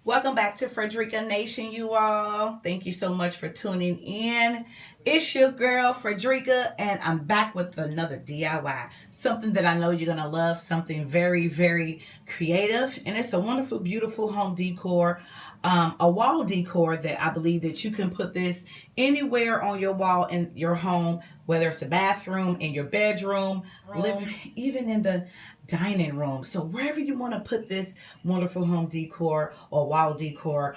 Welcome back to Frederica Nation, you all. Thank you so much for tuning in. It's your girl, Frederica, and I'm back with another DIY. Something that I know you're going to love, something very, very creative. And it's a wonderful, beautiful home decor, a wall decor that I believe that you can put this anywhere on your wall in your home, whether it's the bathroom, in your bedroom, living, even in the dining room. So wherever you want to put this wonderful home decor or wall decor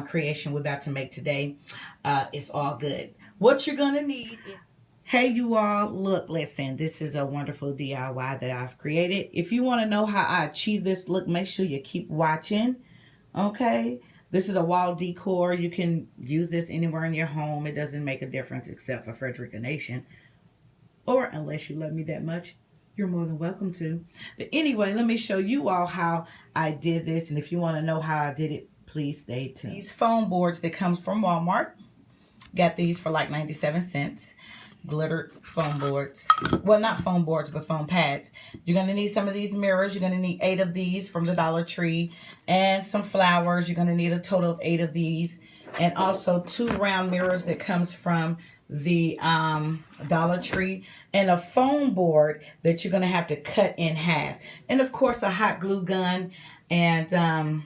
creation we're about to make today, it's all good. What you're gonna need is, hey you all, look, listen, this is a wonderful DIY that I've created. If you want to know how I achieve this look, make sure you keep watching. Okay, this is a wall decor. You can use this anywhere in your home. It doesn't make a difference except for Frederica Nation, or unless you love me that much, you're more than welcome to. But anyway, let me show you all how I did this. And if you want to know how I did it, please stay tuned. These foam boards that comes from Walmart. Got these for like 97 cents. Glittered foam boards. Well, not foam boards, but foam pads. You're going to need some of these mirrors. You're going to need 8 of these from the Dollar Tree. And some flowers. You're going to need a total of 8 of these. And also 2 round mirrors that comes from the Dollar Tree. And a foam board that you're going to have to cut in half. And of course, a hot glue gun. And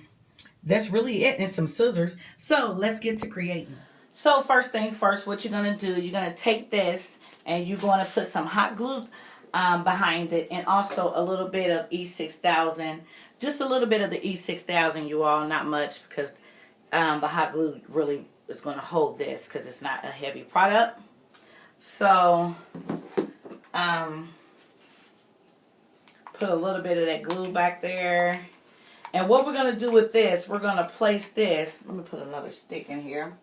that's really it. And some scissors. So let's get to creating. So first thing first, what you're going to do, you're going to take this and you're going to put some hot glue behind it, and also a little bit of E6000. Just a little bit of the E6000, you all, not much, because the hot glue really is going to hold this because it's not a heavy product. So put a little bit of that glue back there. And what we're going to do with this, we're going to place this. Let me put another stick in here.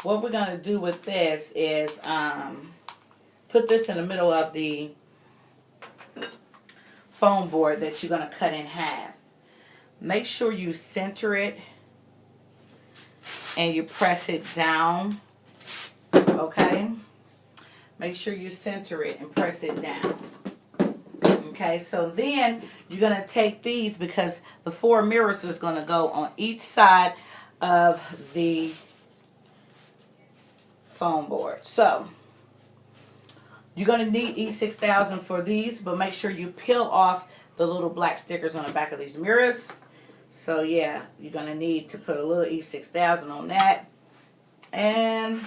What we're going to do with this is put this in the middle of the foam board that you're going to cut in half. Make sure you center it and you press it down. Okay? Make sure you center it and press it down. Okay, so then you're going to take these, because the 4 mirrors is going to go on each side of the foam board. So you're going to need E6000 for these, but make sure you peel off the little black stickers on the back of these mirrors. So yeah, you're going to need to put a little E6000 on that, and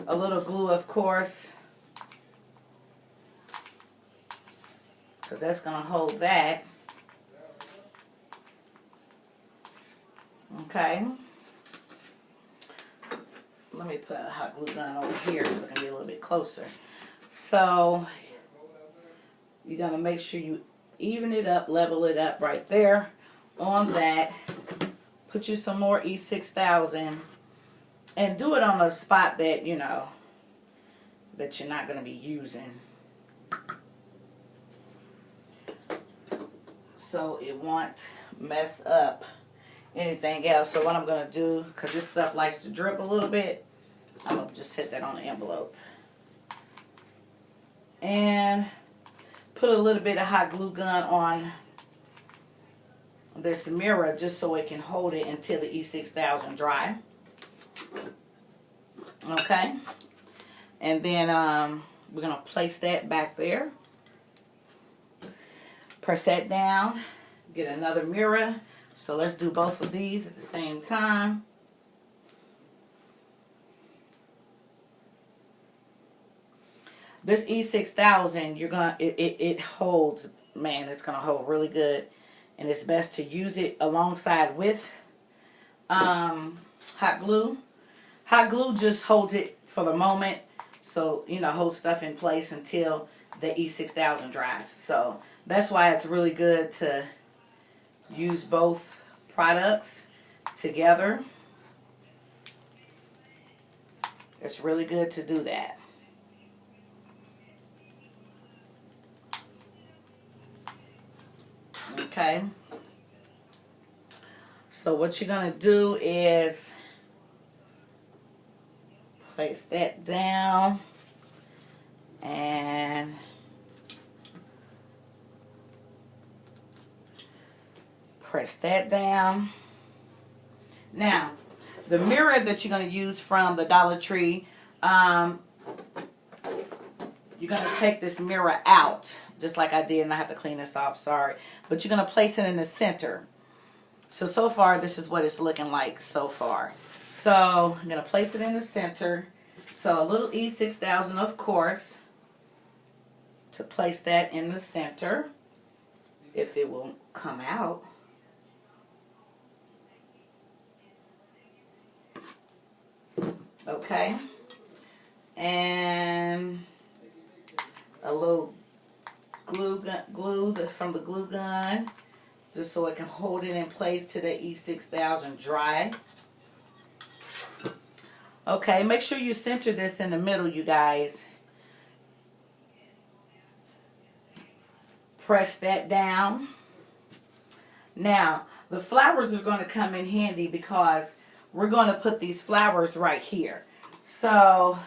a little glue, of course, because that's going to hold that. Okay. Let me put a hot glue gun over here so I can be a little bit closer. So you're going to make sure you even it up, level it up right there on that. Put you some more E6000 and do it on a spot that, you know, that you're not going to be using, so it won't mess up anything else. So what I'm going to do, because this stuff likes to drip a little bit, I'm going to just set that on the envelope. And put a little bit of hot glue gun on this mirror just so it can hold it until the E6000 dry. Okay. And then we're going to place that back there. Press that down. Get another mirror. So let's do both of these at the same time. This E6000, you're gonna it holds, man, it's gonna hold really good, and it's best to use it alongside with hot glue. Hot glue just holds it for the moment, so you know, holds stuff in place until the E6000 dries. So that's why it's really good to use both products together. It's really good to do that. Okay. So what you're going to do is place that down and Press that down. Now, the mirror that you're going to use from the Dollar Tree, you're going to take this mirror out, just like I did, and I have to clean this off, sorry. But you're going to place it in the center. So far, this is what it's looking like so far. So, I'm going to place it in the center. So, a little E6000, of course, to place that in the center, if it will come out. Okay, and a little glue from the glue gun, just so it can hold it in place till the E6000 dry. Okay, make sure you center this in the middle, you guys. Press that down. Now, the flowers are going to come in handy because we're going to put these flowers right here. So,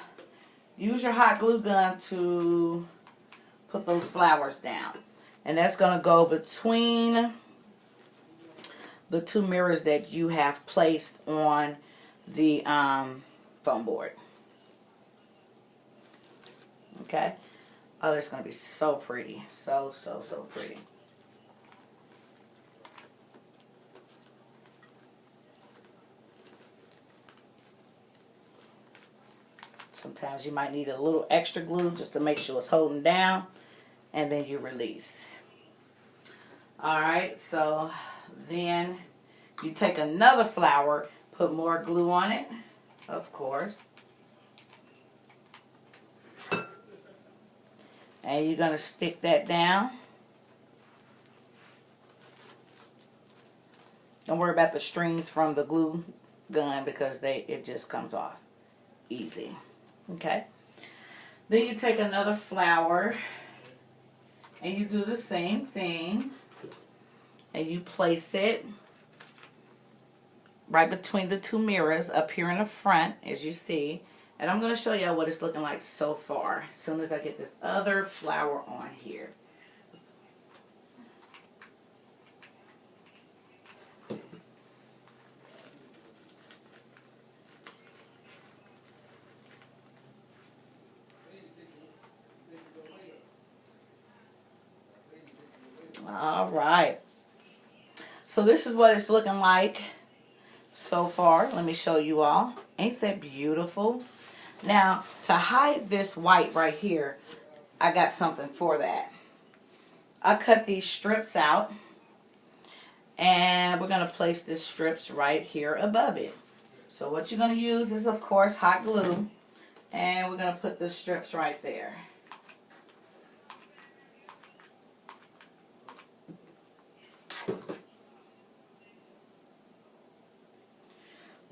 use your hot glue gun to put those flowers down. And that's going to go between the two mirrors that you have placed on the foam board. Okay? Oh, that's going to be so pretty. So pretty. Sometimes you might need a little extra glue just to make sure it's holding down, and then you release. Alright, so then you take another flower, put more glue on it, of course. And you're going to stick that down. Don't worry about the strings from the glue gun because it just comes off easy. Okay, then you take another flower and you do the same thing, and you place it right between the two mirrors up here in the front, as you see. And I'm going to show y'all what it's looking like so far as soon as I get this other flower on here. All right, so this is what it's looking like so far. Let me show you all. Ain't that beautiful? Now, to hide this white right here, I got something for that. I cut these strips out, and we're going to place these strips right here above it. So what you're going to use is, of course, hot glue, and we're going to put the strips right there.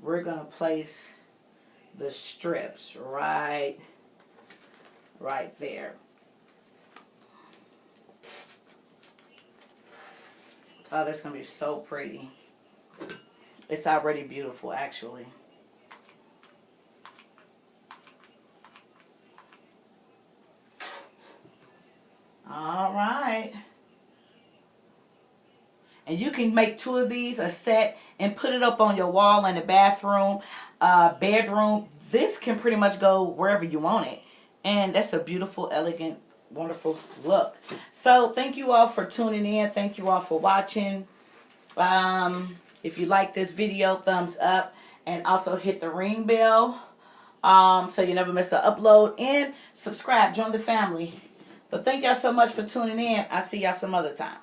We're going to place the strips right there. Oh, that's going to be so pretty. It's already beautiful, actually. All right. And you can make two of these a set and put it up on your wall in the bathroom, bedroom. This can pretty much go wherever you want it. And that's a beautiful, elegant, wonderful look. So thank you all for tuning in. Thank you all for watching. If you like this video, thumbs up. And also hit the ring bell so you never miss an upload. And subscribe. Join the family. But thank y'all so much for tuning in. I'll see y'all some other time.